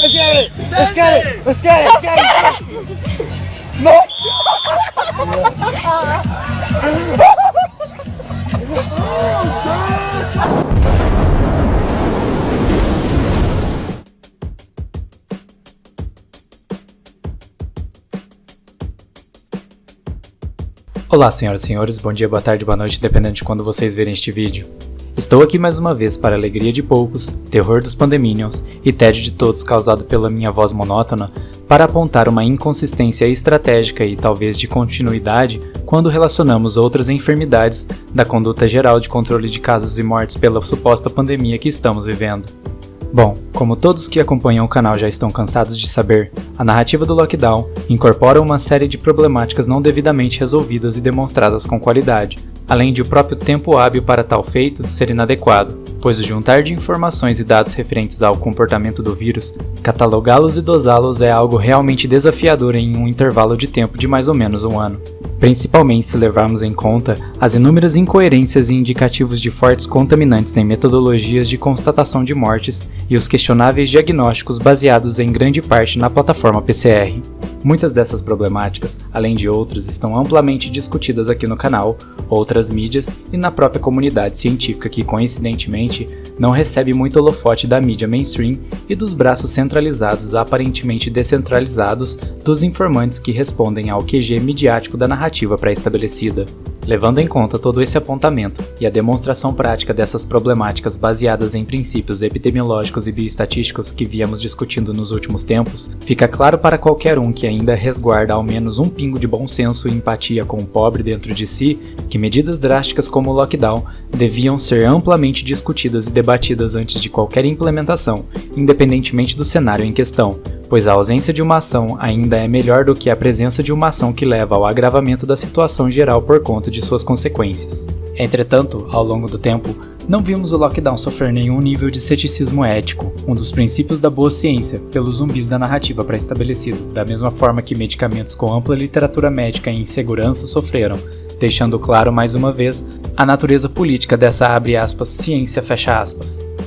Let's get it! Let's get it! Let's get it! Get it! No! Olá senhoras e senhores, bom dia, boa tarde, boa noite, dependendo de quando vocês verem este vídeo. Estou aqui mais uma vez para a alegria de poucos, terror dos Pandeminions e tédio de todos causado pela minha voz monótona, para apontar uma inconsistência estratégica e talvez de continuidade quando relacionamos outras enfermidades da conduta geral de controle de casos e mortes pela suposta pandemia que estamos vivendo. Bom, como todos que acompanham o canal já estão cansados de saber, a narrativa do lockdown incorpora uma série de problemáticas não devidamente resolvidas e demonstradas com qualidade, além de o próprio tempo hábil para tal feito ser inadequado, pois o juntar de informações e dados referentes ao comportamento do vírus, catalogá-los e dosá-los é algo realmente desafiador em um intervalo de tempo de mais ou menos um ano. Principalmente se levarmos em conta as inúmeras incoerências e indicativos de fortes contaminantes em metodologias de constatação de mortes e os questionáveis diagnósticos baseados em grande parte na plataforma PCR. Muitas dessas problemáticas, além de outras, estão amplamente discutidas aqui no canal, outras mídias e na própria comunidade científica que, coincidentemente, não recebe muito holofote da mídia mainstream e dos braços centralizados aparentemente descentralizados dos informantes que respondem ao QG midiático da narrativa pré-estabelecida. Levando em conta todo esse apontamento e a demonstração prática dessas problemáticas baseadas em princípios epidemiológicos e bioestatísticos que viemos discutindo nos últimos tempos, fica claro para qualquer um que ainda resguarda ao menos um pingo de bom senso e empatia com o pobre dentro de si que medidas drásticas como o lockdown deviam ser amplamente discutidas e debatidas antes de qualquer implementação, independentemente do cenário em questão, pois a ausência de uma ação ainda é melhor do que a presença de uma ação que leva ao agravamento da situação geral por conta de suas consequências. Entretanto, ao longo do tempo, não vimos o lockdown sofrer nenhum nível de ceticismo ético, um dos princípios da boa ciência, pelos zumbis da narrativa pré-estabelecido, da mesma forma que medicamentos com ampla literatura médica e insegurança sofreram, deixando claro mais uma vez a natureza política dessa ciência.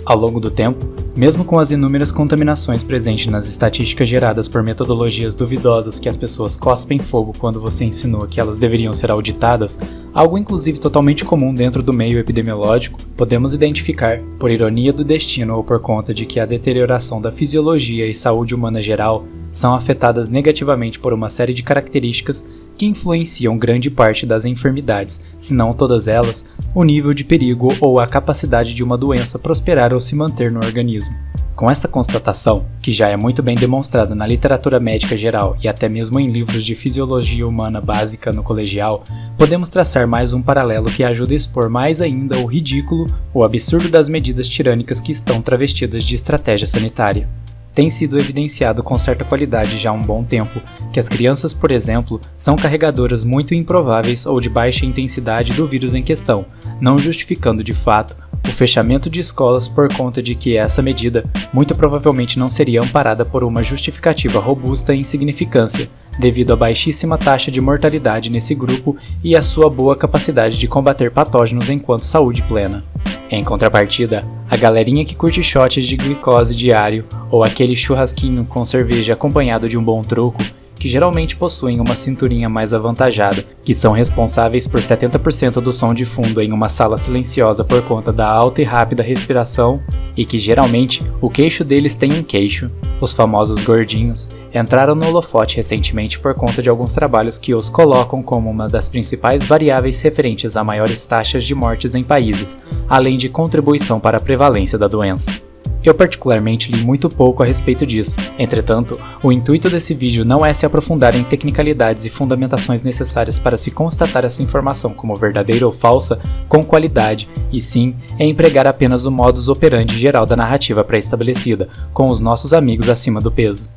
Ao longo do tempo, mesmo com as inúmeras contaminações presentes nas estatísticas geradas por metodologias duvidosas que as pessoas cospem fogo quando você insinua que elas deveriam ser auditadas, algo inclusive totalmente comum dentro do meio epidemiológico, podemos identificar, por ironia do destino ou por conta de que a deterioração da fisiologia e saúde humana geral são afetadas negativamente por uma série de características que influenciam grande parte das enfermidades, se não todas elas, o nível de perigo ou a capacidade de uma doença prosperar ou se manter no organismo. Com esta constatação, que já é muito bem demonstrada na literatura médica geral e até mesmo em livros de fisiologia humana básica no colegial, podemos traçar mais um paralelo que ajuda a expor mais ainda o ridículo, o absurdo das medidas tirânicas que estão travestidas de estratégia sanitária. Tem sido evidenciado com certa qualidade já há um bom tempo que as crianças, por exemplo, são carregadoras muito improváveis ou de baixa intensidade do vírus em questão, não justificando de fato o fechamento de escolas por conta de que essa medida muito provavelmente não seria amparada por uma justificativa robusta em significância, devido à baixíssima taxa de mortalidade nesse grupo e à sua boa capacidade de combater patógenos enquanto saúde plena. Em contrapartida, a galerinha que curte shots de glicose diário ou aquele churrasquinho com cerveja acompanhado de um bom truco, que geralmente possuem uma cinturinha mais avantajada, que são responsáveis por 70% do som de fundo em uma sala silenciosa por conta da alta e rápida respiração, e que geralmente o queixo deles tem um queixo, os famosos gordinhos, entraram no holofote recentemente por conta de alguns trabalhos que os colocam como uma das principais variáveis referentes a maiores taxas de mortes em países, além de contribuição para a prevalência da doença. Eu particularmente li muito pouco a respeito disso, entretanto, o intuito desse vídeo não é se aprofundar em tecnicalidades e fundamentações necessárias para se constatar essa informação como verdadeira ou falsa com qualidade, e sim é empregar apenas o modus operandi geral da narrativa pré-estabelecida, com os nossos amigos acima do peso.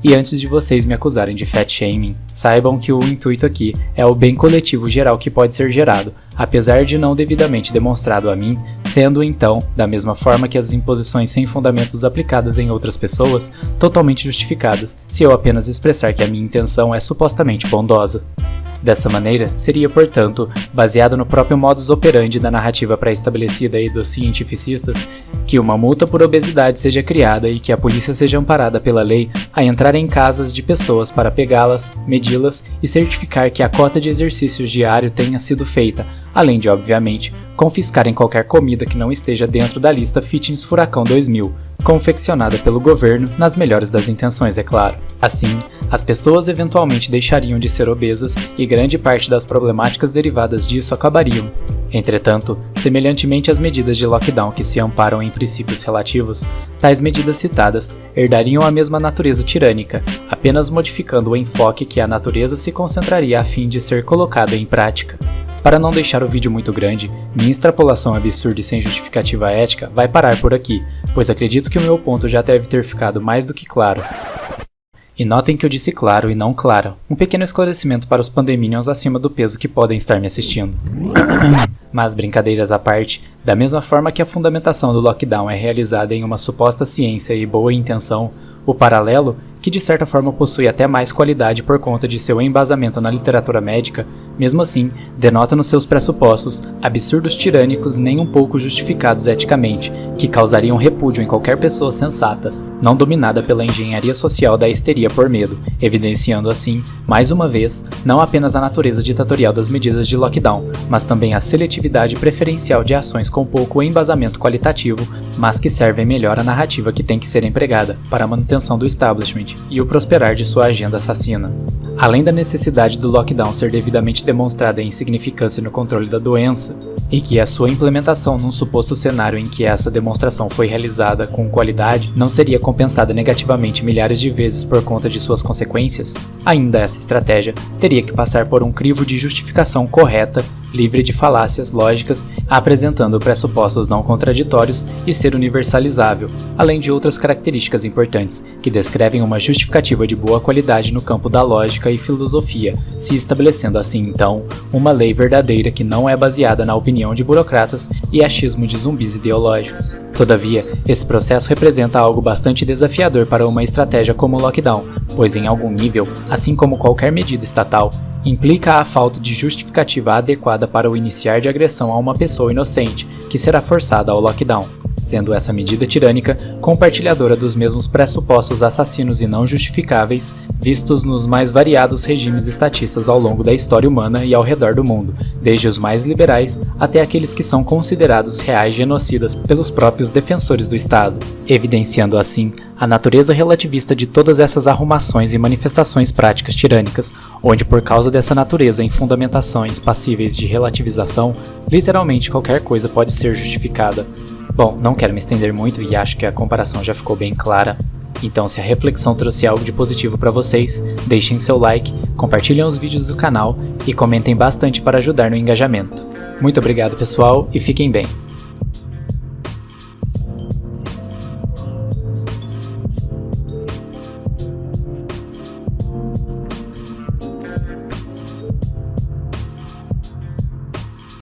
E antes de vocês me acusarem de fat shaming, saibam que o intuito aqui é o bem coletivo geral que pode ser gerado, apesar de não devidamente demonstrado a mim, sendo então, da mesma forma que as imposições sem fundamentos aplicadas em outras pessoas, totalmente justificadas, se eu apenas expressar que a minha intenção é supostamente bondosa. Dessa maneira, seria, portanto, baseado no próprio modus operandi da narrativa pré-estabelecida aí dos cientificistas, que uma multa por obesidade seja criada e que a polícia seja amparada pela lei a entrar em casas de pessoas para pegá-las, medi-las e certificar que a cota de exercícios diário tenha sido feita, além de, obviamente, confiscarem qualquer comida que não esteja dentro da lista Fitness Furacão 2000, confeccionada pelo governo nas melhores das intenções, é claro. Assim, as pessoas eventualmente deixariam de ser obesas e grande parte das problemáticas derivadas disso acabariam. Entretanto, semelhantemente às medidas de lockdown que se amparam em princípios relativos, tais medidas citadas herdariam a mesma natureza tirânica, apenas modificando o enfoque que a natureza se concentraria a fim de ser colocada em prática. Para não deixar o vídeo muito grande, minha extrapolação absurda e sem justificativa ética vai parar por aqui, pois acredito que o meu ponto já deve ter ficado mais do que claro. E notem que eu disse claro e não claro, um pequeno esclarecimento para os pandeminions acima do peso que podem estar me assistindo. Mas brincadeiras à parte, da mesma forma que a fundamentação do lockdown é realizada em uma suposta ciência e boa intenção, o paralelo, que de certa forma possui até mais qualidade por conta de seu embasamento na literatura médica, mesmo assim, denota nos seus pressupostos absurdos tirânicos nem um pouco justificados eticamente, que causariam repúdio em qualquer pessoa sensata, não dominada pela engenharia social da histeria por medo, evidenciando assim, mais uma vez, não apenas a natureza ditatorial das medidas de lockdown, mas também a seletividade preferencial de ações com pouco embasamento qualitativo, mas que servem melhor a narrativa que tem que ser empregada para a manutenção do establishment e o prosperar de sua agenda assassina. Além da necessidade do lockdown ser devidamente demonstrada em insignificância no controle da doença, e que a sua implementação num suposto cenário em que essa demonstração foi realizada com qualidade não seria compensada negativamente milhares de vezes por conta de suas consequências, ainda essa estratégia teria que passar por um crivo de justificação correta, livre de falácias lógicas, apresentando pressupostos não contraditórios e ser universalizável, além de outras características importantes, que descrevem uma justificativa de boa qualidade no campo da lógica e filosofia, se estabelecendo assim então uma lei verdadeira que não é baseada na opinião de burocratas e achismo de zumbis ideológicos. Todavia, esse processo representa algo bastante desafiador para uma estratégia como o lockdown, pois em algum nível, assim como qualquer medida estatal, implica a falta de justificativa adequada para o iniciar de agressão a uma pessoa inocente, que será forçada ao lockdown, sendo essa medida tirânica compartilhadora dos mesmos pressupostos assassinos e não justificáveis vistos nos mais variados regimes estatistas ao longo da história humana e ao redor do mundo, desde os mais liberais até aqueles que são considerados reais genocidas pelos próprios defensores do Estado, evidenciando assim a natureza relativista de todas essas arrumações e manifestações práticas tirânicas, onde por causa dessa natureza em fundamentações passíveis de relativização, literalmente qualquer coisa pode ser justificada. Bom, não quero me estender muito e acho que a comparação já ficou bem clara. Então, se a reflexão trouxe algo de positivo para vocês, deixem seu like, compartilhem os vídeos do canal e comentem bastante para ajudar no engajamento. Muito obrigado, pessoal, e fiquem bem.